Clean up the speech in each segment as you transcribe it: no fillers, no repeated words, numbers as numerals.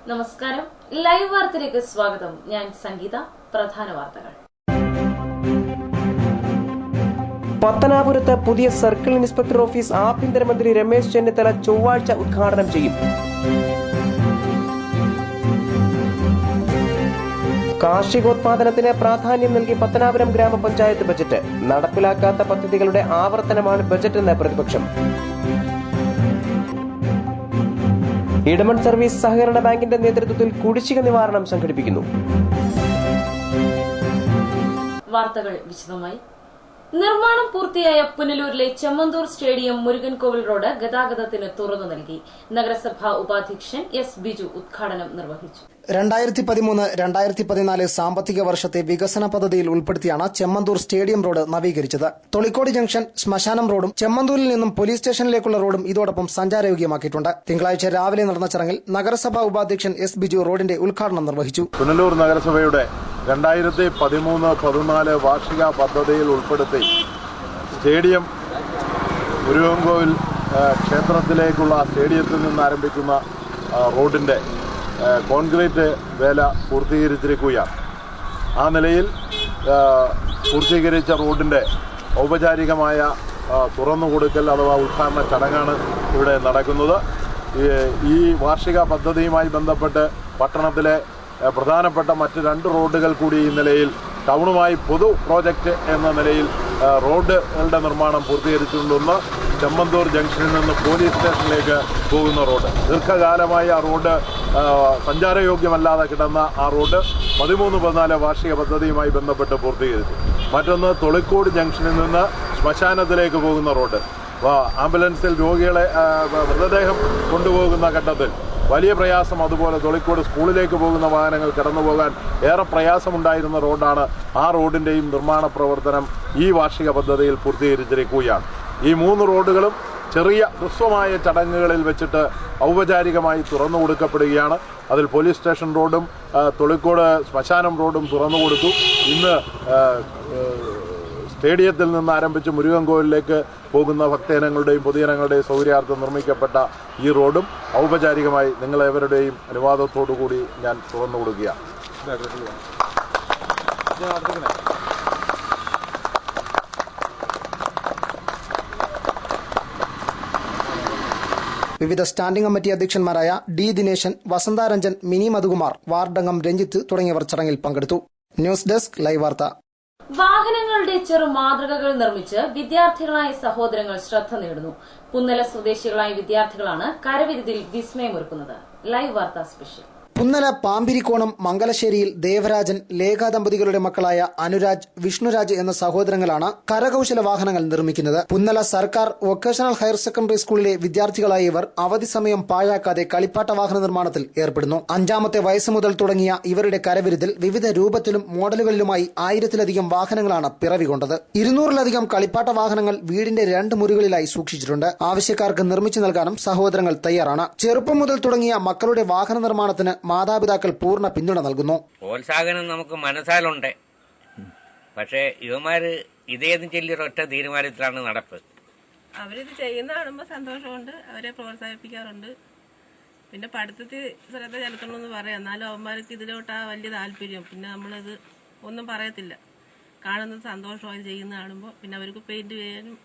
നമസ്കാരം. ലൈവ് വാർത്തയിലേക്ക് സ്വാഗതം. ഞാൻ സംഗീത. പ്രധാന വാർത്തകൾ. പത്തനാപുരത്ത് പുതിയ സർക്കിൾ ഇൻസ്പെക്ടർ ഓഫീസ് ആഭ്യന്തരമന്ത്രി രമേശ് ചെന്നിത്തല ചൊവ്വാഴ്ച ഉദ്ഘാടനം ചെയ്യും. കാർഷികോത്പാദനത്തിന് പ്രാധാന്യം നൽകി പത്തനാപുരം ഗ്രാമപഞ്ചായത്ത് ബജറ്റ്. നടപ്പിലാക്കാത്ത പദ്ധതികളുടെ ആവർത്തനമാണ് ബജറ്റെന്ന് പ്രതിപക്ഷം. ഇടമൺ സർവീസ് സഹകരണ ബാങ്കിന്റെ നേതൃത്വത്തിൽ കുടിശ്ശിക നിവാരണം സംഘടിപ്പിക്കുന്നു. വാർത്തകൾ വിശദമായി. നിർമ്മാണം പൂർത്തിയായ പുനലൂരിലെ ചെമ്മന്തൂർ സ്റ്റേഡിയം മുരുകൻകോവിൽ റോഡ് ഗതാഗതത്തിന് തുറന്നു നൽകി. നഗരസഭാ ഉപാധ്യക്ഷൻ എസ് ബിജു ഉദ്ഘാടനം നിർവഹിച്ചു. 2013-2014 സാമ്പത്തിക വർഷത്തെ വികസന പദ്ധതിയിൽ ഉൾപ്പെടുത്തിയാണ് ചെമ്മന്തൂർ സ്റ്റേഡിയം റോഡ് നവീകരിച്ചത്. തൊളിക്കോട് ജംഗ്ഷൻ, ശ്മശാനം റോഡും ചെമ്മന്തൂരിൽ നിന്നും പോലീസ് സ്റ്റേഷനിലേക്കുള്ള റോഡും ഇതോടൊപ്പം സഞ്ചാരയോഗ്യമാക്കിയിട്ടുണ്ട്. തിങ്കളാഴ്ച രാവിലെ നടന്ന ചടങ്ങിൽ നഗരസഭാ ഉപാധ്യക്ഷൻ എസ് ബിജു റോഡിന്റെ ഉദ്ഘാടനം നിർവഹിച്ചു. പുനലൂർ നഗരസഭയുടെ 2013-14 വാർഷിക പദ്ധതിയിൽ ഉൾപ്പെടുത്തി സ്റ്റേഡിയം മുരുകൻകോവിൽ ക്ഷേത്രത്തിലേക്കുള്ള സ്റ്റേഡിയത്തിൽ നിന്ന് ആരംഭിക്കുന്ന റോഡിന്റെ കോൺക്രീറ്റ് വേല പൂർത്തീകരിച്ചിരിക്കുകയാണ്. ആ നിലയിൽ പൂർത്തീകരിച്ച റോഡിന്റെ ഔപചാരികമായ തുറന്നുകൊടുക്കൽ അഥവാ ഉദ്ഘാടന ചടങ്ങാണ് ഇവിടെ നടക്കുന്നത്. ഈ വാർഷിക പദ്ധതിയുമായി ബന്ധപ്പെട്ട് പട്ടണത്തിലെ പ്രധാനപ്പെട്ട മറ്റ് 2 റോഡുകൾ കൂടി ഈ നിലയിൽ ടൗണുമായി പൊതു പ്രോജക്റ്റ് എന്ന നിലയിൽ റോഡുകളുടെ നിർമ്മാണം പൂർത്തീകരിച്ചിട്ടുണ്ടെന്ന് ചെമ്മന്തൂർ ജംഗ്ഷനിൽ നിന്ന് പോലീസ് സ്റ്റേഷനിലേക്ക് പോകുന്ന റോഡ്. ദീർഘകാലമായി ആ റോഡ് സഞ്ചാരയോഗ്യമല്ലാതെ കിടന്ന ആ റോഡ് 13-14 വാർഷിക പദ്ധതിയുമായി ബന്ധപ്പെട്ട് പൂർത്തീകരിച്ചു. മറ്റൊന്ന് തൊളിക്കോട് ജംഗ്ഷനിൽ നിന്ന് ശ്മശാനത്തിലേക്ക് പോകുന്ന റോഡ്. ആംബുലൻസിൽ രോഗികളെ മൃതദേഹം കൊണ്ടുപോകുന്ന ഘട്ടത്തിൽ വലിയ പ്രയാസം, അതുപോലെ തൊളിക്കോട് സ്കൂളിലേക്ക് പോകുന്ന വാഹനങ്ങൾ കടന്നുപോകാൻ ഏറെ പ്രയാസമുണ്ടായിരുന്ന റോഡാണ്. ആ റോഡിന്റെയും നിർമ്മാണ പ്രവർത്തനം ഈ വാർഷിക പദ്ധതിയിൽ പൂർത്തീകരിച്ചിരിക്കുകയാണ്. ഈ 3 റോഡുകളും ചെറിയ ഹ്രസ്വമായ ചടങ്ങുകളിൽ വെച്ചിട്ട് ഔപചാരികമായി തുറന്നു കൊടുക്കപ്പെടുകയാണ്. അതിൽ പോലീസ് സ്റ്റേഷൻ റോഡും തൊളിക്കോട് ശ്മശാനം റോഡും തുറന്നു കൊടുത്തു. ഇന്ന് സ്റ്റേഡിയത്തിൽ നിന്ന് ആരംഭിച്ച് മുരുകൻകോവിലേക്ക് പോകുന്ന ഭക്തജനങ്ങളുടെയും പൊതുജനങ്ങളുടെയും സൗകര്യാർത്ഥം നിർമ്മിക്കപ്പെട്ട ഈ റോഡും ഔപചാരികമായി നിങ്ങളെവരുടെയും അനുവാദത്തോടുകൂടി ഞാൻ തുറന്നു കൊടുക്കുകയാണ്. വിവിധ സ്റ്റാൻഡിംഗ് കമ്മിറ്റി അധ്യക്ഷന്മാരായ ഡി ദിനേശൻ, വസന്താരഞ്ജൻ, മിനി മധുകുമാർ, വാർഡംഗം രഞ്ജിത്ത് തുടങ്ങിയവർ ചടങ്ങിൽ പങ്കെടുത്തു. ന്യൂസ് ഡെസ്ക് ലൈവ് വാർത്ത. വാഹനങ്ങളുടെ ചെറു മാതൃകകൾ നിർമ്മിച്ച് വിദ്യാർത്ഥികളായ സഹോദരങ്ങൾ ശ്രദ്ധ നേടുന്നു. പുന്നല സ്വദേശികളായ വിദ്യാർത്ഥികളാണ് കരവിരുതിൽ വിസ്മയമൊരുക്കുന്നത്. ലൈവ് വാർത്ത സ്പെഷ്യൽ. പുന്നല പാമ്പിരിക്കോണം മംഗലശ്ശേരിയിൽ ദേവരാജൻ, ലേഖ ദമ്പതികളുടെ മക്കളായ അനുരാജ്, വിഷ്ണുരാജ് എന്ന സഹോദരങ്ങളാണ് കരകൌശല വാഹനങ്ങൾ നിർമ്മിക്കുന്നത്. പുന്നല സർക്കാർ വൊക്കേഷണൽ ഹയർ സെക്കൻഡറി സ്കൂളിലെ വിദ്യാർത്ഥികളായ ഇവർ അവധി സമയം പാഴാക്കാതെ കളിപ്പാട്ട വാഹന നിർമ്മാണത്തിൽ ഏർപ്പെടുന്നു. 5ാമത്തെ വയസ്സ് മുതൽ തുടങ്ങിയ ഇവരുടെ കരവിരുതിൽ വിവിധ രൂപത്തിലും മോഡലുകളിലുമായി 1000-ലധികം വാഹനങ്ങളാണ് പിറവികൊണ്ടത്. 200-ലധികം കളിപ്പാട്ട വാഹനങ്ങൾ വീടിന്റെ 2 മുറികളിലായി സൂക്ഷിച്ചിട്ടുണ്ട്. ആവശ്യക്കാർക്ക് നിർമ്മിച്ചു നൽകാനും സഹോദരങ്ങൾ തയ്യാറാണ്. ചെറുപ്പം മുതൽ തുടങ്ങിയ മക്കളുടെ വാഹന നിർമ്മാണത്തിന് മാതാപിതാക്കൾ പൂർണ്ണ പിന്തുണ നൽകുന്നു. പ്രോത്സാഹനം നമുക്ക് മനസ്സാലുണ്ട്. പക്ഷേ ഇവന്മാര് ഇതേതും ചൊല്ലിയൊരൊറ്റ തീരുമാനത്തിലാണ് നടപ്പ്. അവരിത് ചെയ്യുന്ന കാണുമ്പോൾ സന്തോഷമുണ്ട്. അവരെ പ്രോത്സാഹിപ്പിക്കാറുണ്ട്. പിന്നെ പഠിത്തത്തിൽ ശ്രദ്ധ ചെലുത്തണമെന്ന് പറയാം. എന്നാലും അവന്മാർക്ക് ഇതിലോട്ടാ വലിയ താല്പര്യം. പിന്നെ നമ്മളത് ഒന്നും പറയത്തില്ല. കാണുന്നത് സന്തോഷമായി ചെയ്യുന്ന കാണുമ്പോൾ പിന്നെ അവർക്ക് പെയിന്റ് ചെയ്യാനും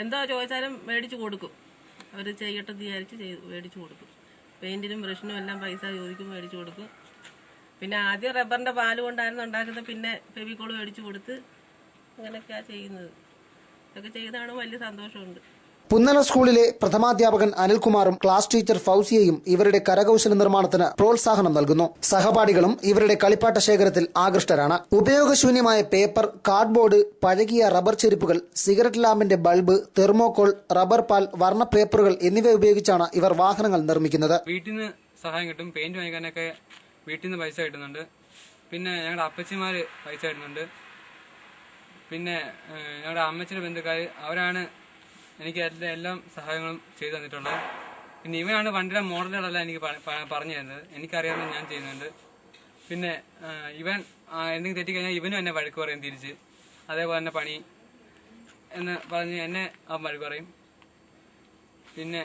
എന്തോ ചോദിച്ചാലും മേടിച്ചു കൊടുക്കും. അവർ ചെയ്യട്ടെ വിചാരിച്ച് മേടിച്ചു കൊടുക്കും. പെയിന്റിനും ബ്രഷിനും എല്ലാം പൈസ ചോദിക്കും, മേടിച്ചു കൊടുക്കും. പിന്നെ ആദ്യം റബ്ബറിന്റെ പാല് കൊണ്ടായിരുന്നു ഉണ്ടാക്കുന്നത്. പിന്നെ ഫെവിക്കോൾ മേടിച്ചു കൊടുത്ത് അങ്ങനെയൊക്കെയാണ് ചെയ്യുന്നത്. ഇതൊക്കെ ചെയ്താണ് വലിയ സന്തോഷമുണ്ട്. പുന്നല സ്കൂളിലെ പ്രഥമാധ്യാപകൻ അനിൽകുമാറും ക്ലാസ് ടീച്ചർ ഫൌസിയയും ഇവരുടെ കരകൌശല നിർമ്മാണത്തിന് പ്രോത്സാഹനം നൽകുന്നു. സഹപാഠികളും ഇവരുടെ കളിപ്പാട്ട ശേഖരത്തിൽ ആകൃഷ്ടരാണ്. ഉപയോഗശൂന്യമായ പേപ്പർ, കാർഡ്ബോർഡ്, പഴകിയ റബ്ബർ ചെരുപ്പുകൾ, സിഗരറ്റ് ലാമ്പിന്റെ ബൾബ്, തെർമോകോൾ, റബ്ബർ പാൽ, വർണ്ണ പേപ്പറുകൾ എന്നിവ ഉപയോഗിച്ചാണ് ഇവർ വാഹനങ്ങൾ നിർമ്മിക്കുന്നത്. വീട്ടിൽ നിന്ന് സഹായം കിട്ടും. പെയിന്റ് വാങ്ങിക്കാനൊക്കെ വീട്ടിൽ നിന്ന് പൈസ കിട്ടുന്നുണ്ട്. പിന്നെ ഞങ്ങളുടെ അപ്പച്ചിമാര് പൈസ കിട്ടുന്നുണ്ട്. പിന്നെ ഞങ്ങളുടെ അമ്മച്ചിയുടെ ബന്ധുക്കാർ, അവരാണ് എനിക്ക് എല്ലാം സഹായങ്ങളും ചെയ്തു തന്നിട്ടുള്ളത്. പിന്നെ ഇവനാണ് വണ്ടിയുടെ മോഡലുകളെല്ലാം എനിക്ക് പറഞ്ഞു തരുന്നത്. എനിക്കറിയാവുന്ന ഞാൻ ചെയ്യുന്നുണ്ട്. പിന്നെ ഇവൻ എന്തെങ്കിലും തെറ്റിക്കഴിഞ്ഞാൽ ഇവനും എന്നെ വഴക്ക് പറയും തിരിച്ച്. അതേപോലെ തന്നെ പണി എന്ന് പറഞ്ഞ് എന്നെ അവൻ വഴക്ക് പറയും. പിന്നെ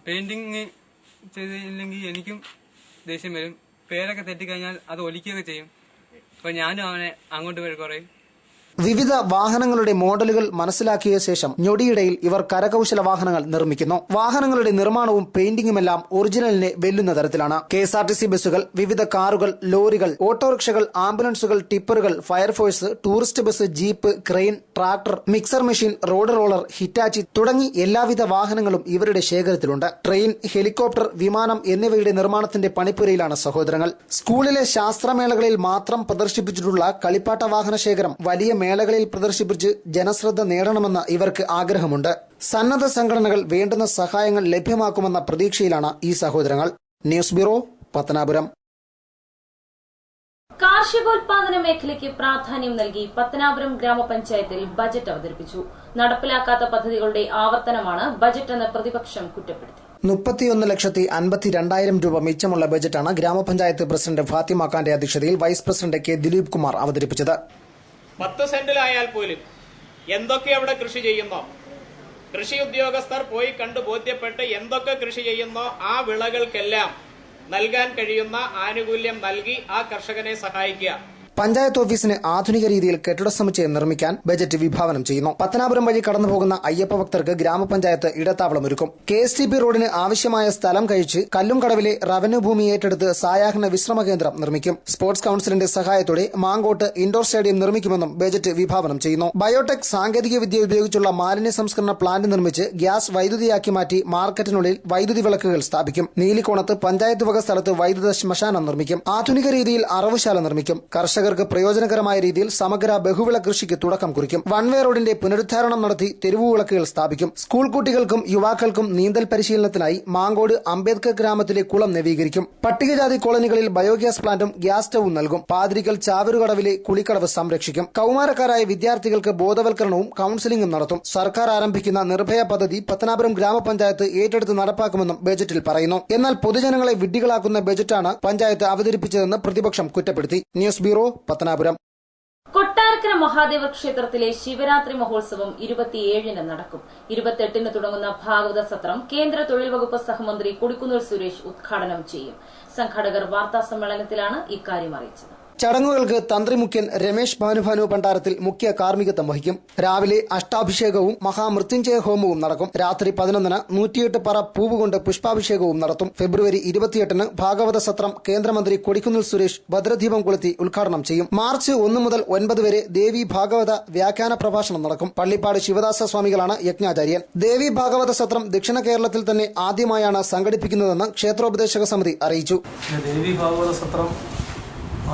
പെയിന്റിങ് ചെയ്തില്ലെങ്കിൽ എനിക്കും ദേഷ്യം വരും. പേരൊക്കെ തെറ്റിക്കഴിഞ്ഞാൽ അത് ഒലിക്കുകയൊക്കെ ചെയ്യും. അപ്പൊ ഞാനും അവനെ അങ്ങോട്ട് വഴി കുറയും. വിവിധ വാഹനങ്ങളുടെ മോഡലുകൾ മനസ്സിലാക്കിയ ശേഷം ഞൊടിയിടയിൽ ഇവർ കരകൌശല വാഹനങ്ങൾ നിർമ്മിക്കുന്നു. വാഹനങ്ങളുടെ നിർമ്മാണവും പെയിന്റിംഗുമെല്ലാം ഒറിജിനലിനെ വെല്ലുന്ന തരത്തിലാണ്. KSRTC ബസ്സുകൾ, വിവിധ കാറുകൾ, ലോറികൾ, ഓട്ടോറിക്ഷകൾ, ആംബുലൻസുകൾ, ടിപ്പറുകൾ, fire force, tourist bus, jeep, crane, tractor, mixer machine, road roller, Hitachi തുടങ്ങി എല്ലാവിധ വാഹനങ്ങളും ഇവരുടെ ശേഖരത്തിലുണ്ട്. ട്രെയിൻ, ഹെലികോപ്റ്റർ, വിമാനം എന്നിവയുടെ നിർമ്മാണത്തിന്റെ പണിപ്പുരയിലാണ് സഹോദരങ്ങൾ. സ്കൂളിലെ ശാസ്ത്രമേളകളിൽ മാത്രം പ്രദർശിപ്പിച്ചിട്ടുള്ള കളിപ്പാട്ട വാഹന ശേഖരം വലിയ മേളകളിൽ പ്രദർശിപ്പിച്ച് ജനശ്രദ്ധ നേടണമെന്ന് ഇവർക്ക് ആഗ്രഹമുണ്ട്. സന്നദ്ധ സംഘടനകൾ വേണ്ടുന്ന സഹായങ്ങൾ ലഭ്യമാക്കുമെന്ന പ്രതീക്ഷയിലാണ് ഈ സഹോദരങ്ങൾ. News bureau, Pathanapuram. കാർഷികോൽപാദന മേഖലയ്ക്ക് പ്രാധാന്യം നൽകി പത്തനാപുരം ഗ്രാമപഞ്ചായത്തിൽ ബജറ്റ് അവതരിപ്പിച്ചു. നടപ്പിലാക്കാത്ത പദ്ധതികളുടെ ആവർത്തനമാണ് ബജറ്റെന്ന് പ്രതിപക്ഷം കുറ്റപ്പെടുത്തി. 31,52,000 രൂപ മിച്ചമുള്ള ബജറ്റാണ് ഗ്രാമപഞ്ചായത്ത് പ്രസിഡന്റ് ഫാത്തിമ ഖാന്റെ അധ്യക്ഷതയിൽ vice president K Dileep Kumar അവതരിപ്പിച്ചത്. 10 സെന്റിലായാൽ പോലും എന്തൊക്കെ അവിടെ കൃഷി ചെയ്യുന്നോ, കൃഷി ഉദ്യോഗസ്ഥർ പോയി കണ്ടു ബോധ്യപ്പെട്ട് എന്തൊക്കെ കൃഷി ചെയ്യുന്നോ ആ വിളകൾക്കെല്ലാം നൽകാൻ കഴിയുന്ന ആനുകൂല്യം നൽകി ആ കർഷകനെ സഹായിക്കുക. പഞ്ചായത്ത് ഓഫീസിന് ആധുനിക രീതിയിൽ കെട്ടിട സമുച്ചയം നിർമ്മിക്കാൻ ബജറ്റ് വിഭാവനം ചെയ്യുന്നു. പത്തനാപുരം വഴി കടന്നുപോകുന്ന അയ്യപ്പ ഭക്തർക്ക് ഗ്രാമപഞ്ചായത്ത് ഇടത്താവളമൊരുക്കും. KSTP റോഡിന് ആവശ്യമായ സ്ഥലം കഴിച്ച് കല്ലുംകടവിലെ റവന്യൂ ഭൂമി ഏറ്റെടുത്ത് സായാഹ്ന വിശ്രമ കേന്ദ്രം നിർമ്മിക്കും. സ്പോർട്സ് കൌൺസിലിന്റെ സഹായത്തോടെ മാങ്കോട്ട് ഇൻഡോർ സ്റ്റേഡിയം നിർമ്മിക്കുമെന്നും ബജറ്റ് വിഭാവനം ചെയ്യുന്നു. ബയോടെക് സാങ്കേതിക വിദ്യ ഉപയോഗിച്ചുള്ള മാലിന്യ സംസ്കരണ പ്ലാന്റ് നിർമ്മിച്ച് ഗ്യാസ് വൈദ്യുതിയാക്കി മാറ്റി മാർക്കറ്റിനുള്ളിൽ വൈദ്യുതി വിളക്കുകൾ സ്ഥാപിക്കും. നീലിക്കോണത്ത് പഞ്ചായത്ത് വക സ്ഥലത്ത് വൈദ്യുത ശ്മശാനം നിർമ്മിക്കും. ആധുനിക രീതിയിൽ അറവുശാല നിർമ്മിക്കും. കർഷകർക്ക് പ്രയോജനകരമായ രീതിയിൽ സമഗ്ര ബഹുവിള കൃഷിക്ക് തുടക്കം കുറിക്കും. വൺവേ റോഡിന്റെ പുനരുദ്ധാരണം നടത്തി തെരുവുവിളക്കുകൾ സ്ഥാപിക്കും. സ്കൂൾ കുട്ടികൾക്കും യുവാക്കൾക്കും നീന്തൽ പരിശീലനത്തിനായി മാങ്കോട് അംബേദ്കർ ഗ്രാമത്തിലെ കുളം നവീകരിക്കും. പട്ടികജാതി കോളനികളിൽ ബയോഗ്യാസ് പ്ലാന്റും ഗ്യാസ് സ്റ്റൌവും നൽകും. പാതിരിക്കൽ ചാവരുകടവിലെ കുളിക്കടവ് സംരക്ഷിക്കും. കൌമാരക്കാരായ വിദ്യാർത്ഥികൾക്ക് ബോധവൽക്കരണവും കൌൺസിലിംഗും നടത്തും. സർക്കാർ ആരംഭിക്കുന്ന നിർഭയ പദ്ധതി പത്തനാപുരം ഗ്രാമപഞ്ചായത്ത് ഏറ്റെടുത്ത് നടപ്പാക്കുമെന്നും ബജറ്റിൽ പറയുന്നു. എന്നാൽ പൊതുജനങ്ങളെ വിഡ്ഢികളാക്കുന്ന ബജറ്റാണ് പഞ്ചായത്ത് അവതരിപ്പിച്ചതെന്ന് പ്രതിപക്ഷം കുറ്റപ്പെടുത്തി. News bureau, Pathanapuram. കൊട്ടാരക്കര മഹാദേവ ക്ഷേത്രത്തിലെ ശിവരാത്രി മഹോത്സവം 27-ന് നടക്കും. 28-ന് തുടങ്ങുന്ന ഭാഗവത സത്രം കേന്ദ്ര തൊഴിൽ വകുപ്പ് സഹമന്ത്രി കൊടിക്കുന്നിൽ സുരേഷ് ഉദ്ഘാടനം ചെയ്യും. സംഘാടകർ വാർത്താസമ്മേളനത്തിലാണ് ഇക്കാര്യം അറിയിച്ചത്. ചടങ്ങുകൾക്ക് തന്ത്രി മുഖ്യൻ രമേശ് ഭാനുഭാനു ഭണ്ഡാരത്തിൽ മുഖ്യ കാർമ്മികത്വം വഹിക്കും. രാവിലെ അഷ്ടാഭിഷേകവും മഹാമൃത്യുഞ്ജയ ഹോമവും നടക്കും. രാത്രി 11-ന് 108 പറ പൂവുകൊണ്ട് പുഷ്പാഭിഷേകവും നടത്തും. ഫെബ്രുവരി 28-ന് ഭാഗവത സത്രം കേന്ദ്രമന്ത്രി കൊടിക്കുന്നിൽ സുരേഷ് ഭദ്രദീപം കൊളുത്തി ഉദ്ഘാടനം ചെയ്യും. മാർച്ച് 1 മുതൽ 9 വരെ ദേവി ഭാഗവത വ്യാഖ്യാന പ്രഭാഷണം നടക്കും. പള്ളിപ്പാട് ശിവദാസ സ്വാമികളാണ് യജ്ഞാചാര്യൻ. ദേവി ഭാഗവത സത്രം ദക്ഷിണ കേരളത്തിൽ തന്നെ ആദ്യമായാണ് സംഘടിപ്പിക്കുന്നതെന്ന് ക്ഷേത്രോപദേശക സമിതി അറിയിച്ചു. ദേവി ഭാഗവത സത്രം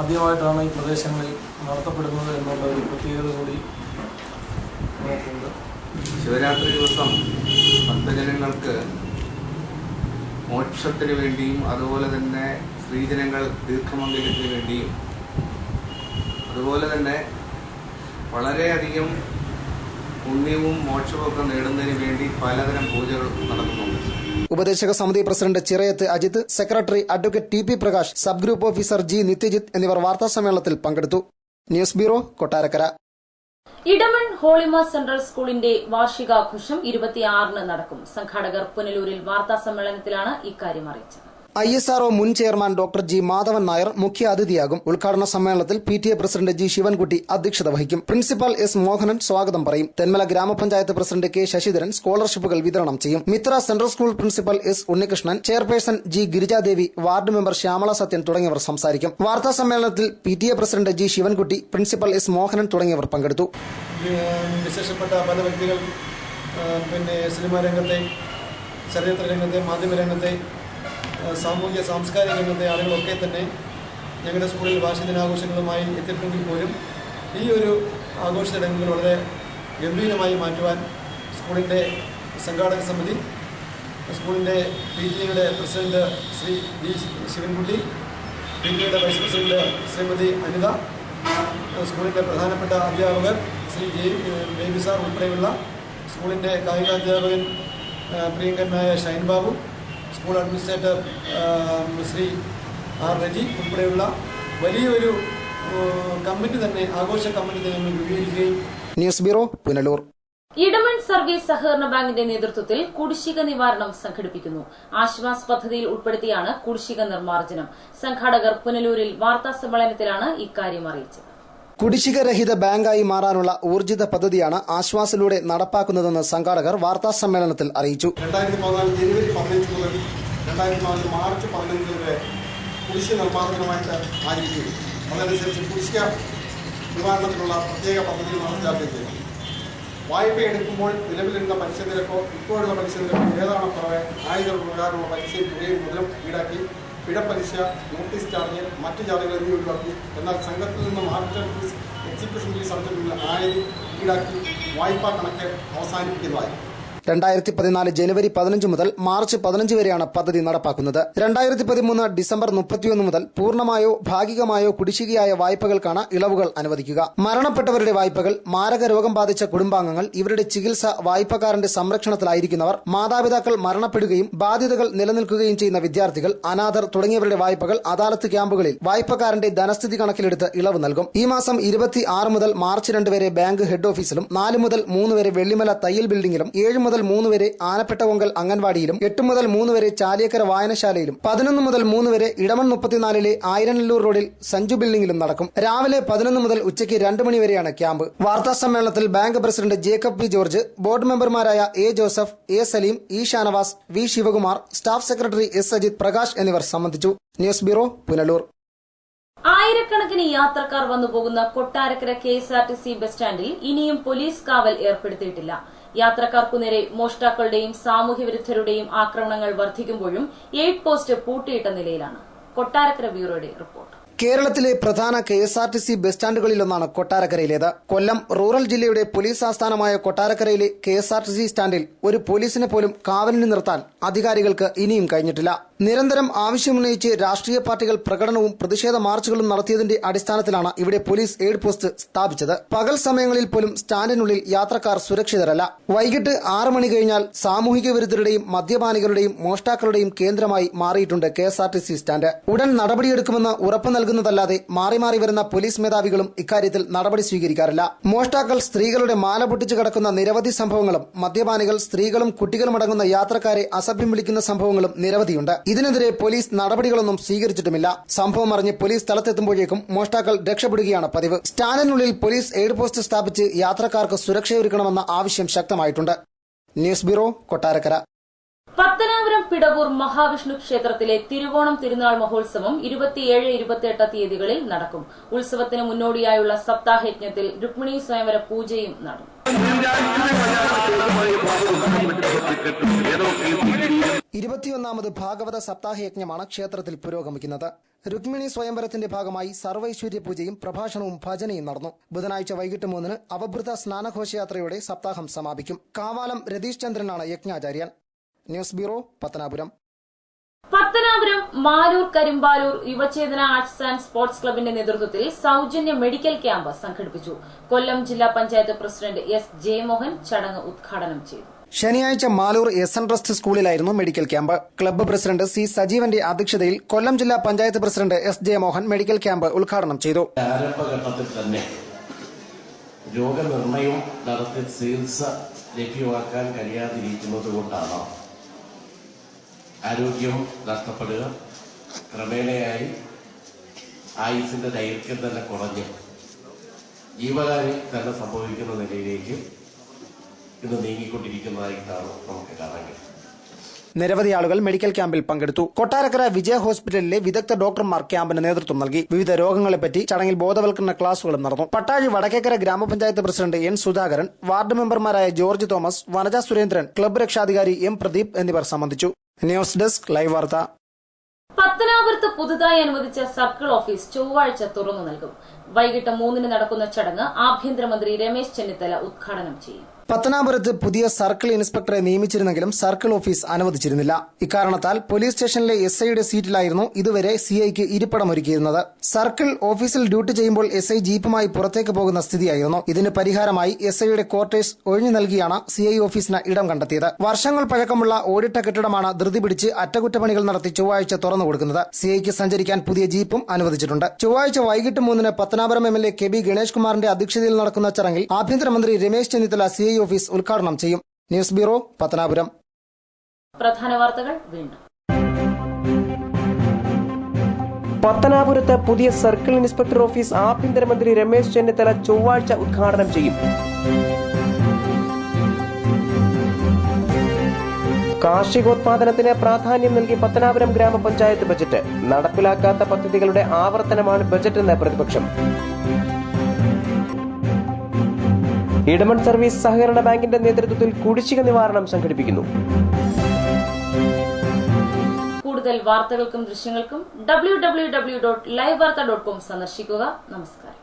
ആദ്യമായിട്ടാണ് ഈ പ്രദേശങ്ങളിൽ നടത്തപ്പെടുന്നത് എന്നുള്ള ഒരു പ്രത്യേകത കൂടി നമുക്കുണ്ട്. ശിവരാത്രി ദിവസം ഭക്തജനങ്ങൾക്ക് മോക്ഷത്തിന് വേണ്ടിയും അതുപോലെ തന്നെ സ്ത്രീജനങ്ങൾ ദീർഘമംഗല്യത്തിന് വേണ്ടിയും അതുപോലെ തന്നെ വളരെയധികം പുണ്യവും മോക്ഷമൊക്കെ നേടുന്നതിന് വേണ്ടി പലതരം പൂജകൾ നടക്കുന്നുണ്ട്. ഉപദേശക സമിതി president Chirayath Ajith, secretary advocate TP Prakash, sub group officer G Nithyajith എന്നിവർ വാർത്താസമ്മേളനത്തിൽ പങ്കെടുത്തു. News bureau, Kottarakkara. ഇടമൺ ഹോളിമ സെൻട്രൽ സ്കൂളിന്റെ വാർഷികാഘോഷം 26-ന് നടക്കും. സംഘാടകർ പുനലൂരിൽ വാർത്താസമ്മേളനത്തിലാണ് ഇക്കാര്യം അറിയിച്ചത്. ISRO മുൻ chairman doctor G Madhavan Nair മുഖ്യ അതിഥിയാകും. ഉദ്ഘാടന സമ്മേളനത്തിൽ PTA പ്രസിഡന്റ് G ശിവൻകുട്ടി അധ്യക്ഷത വഹിക്കും. പ്രിൻസിപ്പൽ S മോഹനൻ സ്വാഗതം പറയും. തെന്മല ഗ്രാമപഞ്ചായത്ത് പ്രസിഡന്റ് K ശശിധരൻ സ്കോളർഷിപ്പുകൾ വിതരണം ചെയ്യും. Mitra central school principal S Unnikrishnan, chairperson G Girijadevi, ward member Shyamala Sathyan തുടങ്ങിയവർ സംസാരിക്കും. വാർത്താ സമ്മേളനത്തിൽ PTA president G Sivankutty, principal S Mohanan തുടങ്ങിയവർ പങ്കെടുത്തു. വിശേഷപ്പെട്ട പല വ്യക്തികൾ സിനിമാ രംഗത്തെ, ചലച്ചിത്ര രംഗത്തെ, മാധ്യമരംഗത്തെ, സാമൂഹിക സാംസ്കാരിക രംഗത്തെ ആളുകളൊക്കെ തന്നെ ഞങ്ങളുടെ സ്കൂളിൽ വാർഷിക ദിനാഘോഷങ്ങളുമായി എത്തിയിട്ടുണ്ടെങ്കിൽ പോലും ഈ ഒരു ആഘോഷ ചടങ്ങുകൾ വളരെ ഗംഭീരമായി മാറ്റുവാൻ സ്കൂളിൻ്റെ സംഘാടക സമിതി, സ്കൂളിൻ്റെ PTA president Shri G Sivankutty, PTA vice president Shrimati Anita, സ്കൂളിൻ്റെ പ്രധാനപ്പെട്ട അധ്യാപകർ ശ്രീ ബേബി സാർ ഉൾപ്പെടെയുള്ള സ്കൂളിൻ്റെ കായികാധ്യാപകൻ പ്രിയങ്കരനായ Shine Babu, school administrator Shri R രജി ഉൾപ്പെടെയുള്ള വലിയൊരു കമ്മിറ്റി തന്നെ, ആഘോഷ കമ്മിറ്റി തന്നെ നമ്മൾ രൂപീകരിക്കുകയും. News bureau, Punalur. Edamon service സഹകരണ ബാങ്കിന്റെ നേതൃത്വത്തിൽ കുടിശ്ശിക നിവാരണം സംഘടിപ്പിക്കുന്നു. ആശ്വാസ് പദ്ധതിയിൽ ഉൾപ്പെടുത്തിയാണ് കുടിശ്ശിക നിർമ്മാർജ്ജനം. സംഘാടകർ പുനലൂരിൽ വാർത്താസമ്മേളനത്തിലാണ് ഇക്കാര്യം അറിയിച്ചത്. കുടിശ്ശികരഹിത ബാങ്കായി മാറാനുള്ള ഊർജിത പദ്ധതിയാണ് ആശ്വാസിലൂടെ നടപ്പാക്കുന്നതെന്ന് സംഘാടകർ വാർത്താസമ്മേളനത്തിൽ അറിയിച്ചു. 2014 ജനുവരി 15 മുതൽ 2014 മാർച്ച് 15 വരെ കുടിശ്ശിക നിർമ്മാർജ്ജനമായിട്ട് ആരംഭിക്കുന്നു. അതനുസരിച്ച് കുടിശ്ശിക നിവാരണത്തിനുള്ള പ്രത്യേക പദ്ധതി നടപ്പിലാക്കുകയാണ്. വായ്പ എടുക്കുമ്പോൾ നിലവിലിരുന്ന പലിശ നിരക്കോ ഇപ്പോഴുള്ള പലിശ നിരക്കോ ഏതാണ് കുറവ് ആയുധ പ്രകാരമുള്ള പലിശയും തുകയും മുതലും ഈടാക്കി പിഴപ്പലിശ, നോട്ടീസ് ചാർജ്, മറ്റ് ചാർജുകൾ എന്നിവ ഒഴിവാക്കി. എന്നാൽ സംഘത്തിൽ നിന്ന് മാർക്കറ്റ് ഫീസ്, എക്സിക്യൂഷൻ ഫീസ് അടച്ചിട്ടുള്ള ആയിരം ഈടാക്കി വായ്പാ കണക്ക് അവസാനിപ്പിക്കുന്നതായി. 2014 ജനുവരി 15 മുതൽ മാർച്ച് 15 വരെയാണ് പദ്ധതി നടപ്പാക്കുന്നത്. 2013 ഡിസംബർ 31 മുതൽ പൂർണ്ണമായോ ഭാഗികമായോ കുടിശ്ശികയായ വായ്പകൾക്കാണ് ഇളവുകൾ അനുവദിക്കുക. മരണപ്പെട്ടവരുടെ വായ്പകൾ, മാരക രോഗം ബാധിച്ച കുടുംബാംഗങ്ങൾ, ഇവരുടെ ചികിത്സ, വായ്പക്കാരന്റെ സംരക്ഷണത്തിലായിരിക്കുന്നവർ, മാതാപിതാക്കൾ മരണപ്പെടുകയും ബാധ്യതകൾ നിലനിൽക്കുകയും ചെയ്യുന്ന വിദ്യാർത്ഥികൾ, അനാഥർ തുടങ്ങിയവരുടെ വായ്പകൾ അദാലത്ത് ക്യാമ്പുകളിൽ വായ്പക്കാരന്റെ ധനസ്ഥിതി കണക്കിലെടുത്ത് ഇളവ് നൽകും. ഈ മാസം 26 മുതൽ മാർച്ച് 2 വരെ ബാങ്ക് ഹെഡ് ഓഫീസിലും 4 മുതൽ 3 വരെ വെള്ളിമല തയ്യൽ ബിൽഡിംഗിലും 7 മുതൽ 3 വരെ ആനപ്പെട്ടകൊങ്കൽ അംഗൻവാടിയിലും 8 മുതൽ 3 വരെ ചാലിയക്കര വായനശാലയിലും 11 മുതൽ 3 വരെ ഇടമൺ 34-ലെ ആയിരനല്ലൂർ റോഡിൽ സഞ്ജു ബിൽഡിംഗിലും നടക്കും. രാവിലെ 11 മുതൽ ഉച്ചയ്ക്ക് 2 മണി വരെയാണ് ക്യാമ്പ്. വാർത്താസമ്മേളനത്തിൽ bank president Jacob P George, board മെമ്പർമാരായ A Joseph, A Saleem, E Shanavas, V Sivakumar, staff secretary S Ajith, Prakash എന്നിവർ സംബന്ധിച്ചു. News bureau, Punalur. ആയിരക്കണക്കിന് യാത്രക്കാർ വന്നുപോകുന്ന കൊട്ടാരക്കര KSRTC ബസ് സ്റ്റാൻഡിൽ ഇനിയും പോലീസ് കാവൽ ഏർപ്പെടുത്തിയിട്ടില്ല. യാത്രക്കാർക്കു നേരെ മോഷ്ടാക്കളുടെയും സാമൂഹ്യവിരുദ്ധരുടെയും ആക്രമണങ്ങൾ വർദ്ധിക്കുമ്പോഴും എയ്ഡ് പോസ്റ്റ് പൂട്ടിയിട്ട നിലയിലാണ്. കൊട്ടാരക്കര ബ്യൂറോയുടെ റിപ്പോർട്ട്. കേരളത്തിലെ പ്രധാന KSRTC ബസ് സ്റ്റാൻഡുകളിലൊന്നാണ് കൊട്ടാരക്കരയിലേത്. കൊല്ലം റൂറൽ ജില്ലയുടെ പോലീസ് ആസ്ഥാനമായ കൊട്ടാരക്കരയിലെ KSRTC സ്റ്റാൻഡിൽ ഒരു പോലീസിനെ പോലും കാവലിന് നിർത്താൻ അധികാരികൾക്ക് ഇനിയും കഴിഞ്ഞിട്ടില്ല. നിരന്തരം ആവശ്യമുന്നയിച്ച് രാഷ്ട്രീയ പാർട്ടികൾ പ്രകടനവും പ്രതിഷേധ മാർച്ചുകളും നടത്തിയതിന്റെ അടിസ്ഥാനത്തിലാണ് ഇവിടെ പോലീസ് എയ്ഡ് പോസ്റ്റ് സ്ഥാപിച്ചത്. പകൽ സമയങ്ങളിൽ പോലും സ്റ്റാൻഡിനുള്ളിൽ യാത്രക്കാർ സുരക്ഷിതരല്ല. വൈകിട്ട് 6 മണി കഴിഞ്ഞാൽ സാമൂഹിക വിരുദ്ധരുടെയും മദ്യപാനികളുടെയും മോഷ്ടാക്കളുടെയും കേന്ദ്രമായി മാറിയിട്ടുണ്ട് KSRTC സ്റ്റാൻഡ്. ഉടൻ നടപടിയെടുക്കുമെന്ന് ഉറപ്പ് നൽകുന്നതല്ലാതെ മാറി മാറി വരുന്ന പോലീസ് മേധാവികളും ഇക്കാര്യത്തിൽ നടപടി സ്വീകരിക്കാറില്ല. മോഷ്ടാക്കൾ സ്ത്രീകളുടെ മാല പൊട്ടിച്ചു കടക്കുന്ന നിരവധി സംഭവങ്ങളും മദ്യപാനികൾ സ്ത്രീകളും കുട്ടികളും അടങ്ങുന്ന യാത്രക്കാരെ അസഭ്യം വിളിക്കുന്ന സംഭവങ്ങളും നിരവധിയുണ്ട്. ഇതിനെതിരെ പോലീസ് നടപടികളൊന്നും സ്വീകരിച്ചിട്ടുമില്ല. സംഭവം അറിഞ്ഞ് പോലീസ് സ്ഥലത്തെത്തുമ്പോഴേക്കും മോഷ്ടാക്കൾ രക്ഷപ്പെടുകയാണ് പതിവ്. സ്റ്റാൻഡിനുള്ളിൽ പോലീസ് എയ്ഡ് പോസ്റ്റ് സ്ഥാപിച്ച് യാത്രക്കാർക്ക് സുരക്ഷയൊരുക്കണമെന്ന ആവശ്യം ശക്തമായിട്ടുണ്ട്. News bureau, Kottarakkara. പത്തനാപുരം പിടവൂർ മഹാവിഷ്ണു ക്ഷേത്രത്തിലെ തിരുവോണം തിരുനാൾ മഹോത്സവം 27-28 തീയതികളിൽ നടക്കും. ഉത്സവത്തിന് മുന്നോടിയായുള്ള സപ്താഹയജ്ഞത്തിൽ രുക്മിണി സ്വയംവര പൂജയും നടന്നു. 21ാമത് ഭാഗവത സപ്താഹയജ്ഞമാണ് ക്ഷേത്രത്തിൽ പുരോഗമിക്കുന്നത്. രുക്മിണി സ്വയംവരത്തിന്റെ ഭാഗമായി സർവൈശ്വര്യ പൂജയും പ്രഭാഷണവും ഭജനയും നടന്നു. ബുധനാഴ്ച വൈകിട്ട് 3-ന് അവഭൃത സ്നാനഘോഷയാത്രയോടെ സപ്താഹം സമാപിക്കും. കാവാലം രതീഷ് ചന്ദ്രനാണ് യജ്ഞാചാര്യൻ. News bureau, Pathanapuram. Pathanapuram Maloor Karimpaloor Yuvachethana arts and sports ക്ലബിന്റെ നേതൃത്വത്തിൽ സൌജന്യ മെഡിക്കൽ ക്യാമ്പ് സംഘടിപ്പിച്ചു. കൊല്ലം ജില്ലാ പഞ്ചായത്ത് പ്രസിഡന്റ് എസ് ജയമോഹൻ ചടങ്ങ് ഉദ്ഘാടനം ചെയ്തു. ശനിയാഴ്ച മാലൂർ SN ട്രസ്റ്റ് സ്കൂളിലായിരുന്നു medical camp. Club president C സജീവന്റെ അധ്യക്ഷതയിൽ കൊല്ലം ജില്ലാ panchayat president S Jayamohan medical camp ഉദ്ഘാടനം ചെയ്തു. ആരംഭഘട്ടത്തിൽ തന്നെ രോഗനിർണയം നടത്തി ചികിത്സ ലഭ്യമാക്കാൻ കഴിയാതിരിക്കുന്നത് കൊണ്ടാണ് ആരോഗ്യം നഷ്ടപ്പെടുക, ക്രമേണയായി ആയുസിന്റെ ദൈർഘ്യം തന്നെ കുറഞ്ഞ് ജീവകാരി തന്നെ സംഭവിക്കുന്ന നിലയിലേക്ക് ഇന്ന് നീങ്ങിക്കൊണ്ടിരിക്കുന്നതായിട്ടാണ് നമുക്ക് കാണാൻ കഴിയും. നിരവധി ആളുകൾ മെഡിക്കൽ ക്യാമ്പിൽ പങ്കെടുത്തു. കൊട്ടാരക്കര വിജയ ഹോസ്പിറ്റലിലെ വിദഗ്ധ ഡോക്ടർമാർ ക്യാമ്പിന് നേതൃത്വം നൽകി. വിവിധ രോഗങ്ങളെപ്പറ്റി ചടങ്ങിൽ ബോധവൽക്കരണ ക്ലാസുകളും നടന്നു. പട്ടാഴി വടക്കേക്കര ഗ്രാമപഞ്ചായത്ത് പ്രസിഡന്റ് N സുധാകരൻ, വാർഡ് മെമ്പർമാരായ George Thomas, Vanaja Surendran, club രക്ഷാധികാരി M പ്രദീപ് എന്നിവർ സംബന്ധിച്ചു. ന്യൂസ് ഡെസ്ക്, ലൈവ് വാർത്ത. പത്തനാപുരത്ത് പുതുതായി അനുവദിച്ച സർക്കിൾ ഓഫീസ് ചൊവ്വാഴ്ച തുറന്നു നൽകും. വൈകിട്ട് 3-ന് നടക്കുന്ന ചടങ്ങ് ആഭ്യന്തരമന്ത്രി രമേശ് ചെന്നിത്തല ഉദ്ഘാടനം ചെയ്യും. പത്തനാപുരത്ത് പുതിയ സർക്കിൾ ഇൻസ്പെക്ടറെ നിയമിച്ചിരുന്നെങ്കിലും സർക്കിൾ ഓഫീസ് അനുവദിച്ചിരുന്നില്ല. ഇക്കാരണത്താൽ പോലീസ് സ്റ്റേഷനിലെ SIയുടെ സീറ്റിലായിരുന്നു ഇതുവരെ CIക്ക് ഇരിപ്പിടമൊരുക്കിയിരുന്നത്. സർക്കിൾ ഓഫീസിൽ ഡ്യൂട്ടി ചെയ്യുമ്പോൾ SI ജീപ്പുമായി പുറത്തേക്ക് പോകുന്ന സ്ഥിതിയായിരുന്നു. ഇതിന് പരിഹാരമായി SIയുടെ ക്വാർട്ടേഴ്സ് ഒഴിഞ്ഞു നൽകിയാണ് CI ഓഫീസിന് ഇടം കണ്ടെത്തിയത്. വർഷങ്ങൾ പഴക്കമുള്ള ഓടിട്ട കെട്ടിടമാണ് ധൃതി പിടിച്ച് അറ്റകുറ്റപ്പണികൾ നടത്തി ചൊവ്വാഴ്ച തുറന്നു കൊടുക്കുന്നത്. CIക്ക് സഞ്ചരിക്കാൻ പുതിയ ജീപ്പും അനുവദിച്ചിട്ടുണ്ട്. ചൊവ്വാഴ്ച വൈകിട്ട് 3-ന് പത്തനാപുരം MLA KB ഗണേഷ് കുമാറിന്റെ അധ്യക്ഷതയിൽ നടക്കുന്ന ചടങ്ങിൽ ആഭ്യന്തരമന്ത്രി രമേശ് ചെന്നിത്തല CI ഓഫീസ് ഉദ്ഘാടനം ചെയ്യും. News bureau, Pathanapuram. പ്രധാന വാർത്തകൾ വീണ്ടും. പത്തനാപുരത്ത് പുതിയ സർക്കിൾ ഇൻസ്പെക്ടർ ഓഫീസ് ആഭ്യന്തരമന്ത്രി രമേശ് ചെന്നിത്തല ചൊവ്വാഴ്ച ഉദ്ഘാടനം ചെയ്യും. കാർഷികോത്പാദനത്തിന് പ്രാധാന്യം നൽകി പത്തനാപുരം ഗ്രാമപഞ്ചായത്ത് ബജറ്റ്. നടപ്പിലാക്കാത്ത പദ്ധതികളുടെ ആവർത്തനമാണ് ബജറ്റെന്ന് പ്രതിപക്ഷം. ഇടമൺ സർവീസ് സഹകരണ ബാങ്കിന്റെ നേതൃത്വത്തിൽ കുടിശ്ശിക നിവാരണം സംഘടിപ്പിക്കുന്നു. കൂടുതൽ വാർത്തകൾക്കും ദൃശ്യങ്ങൾക്കും www.livevarta.com സന്ദർശിക്കുക. നമസ്കാരം.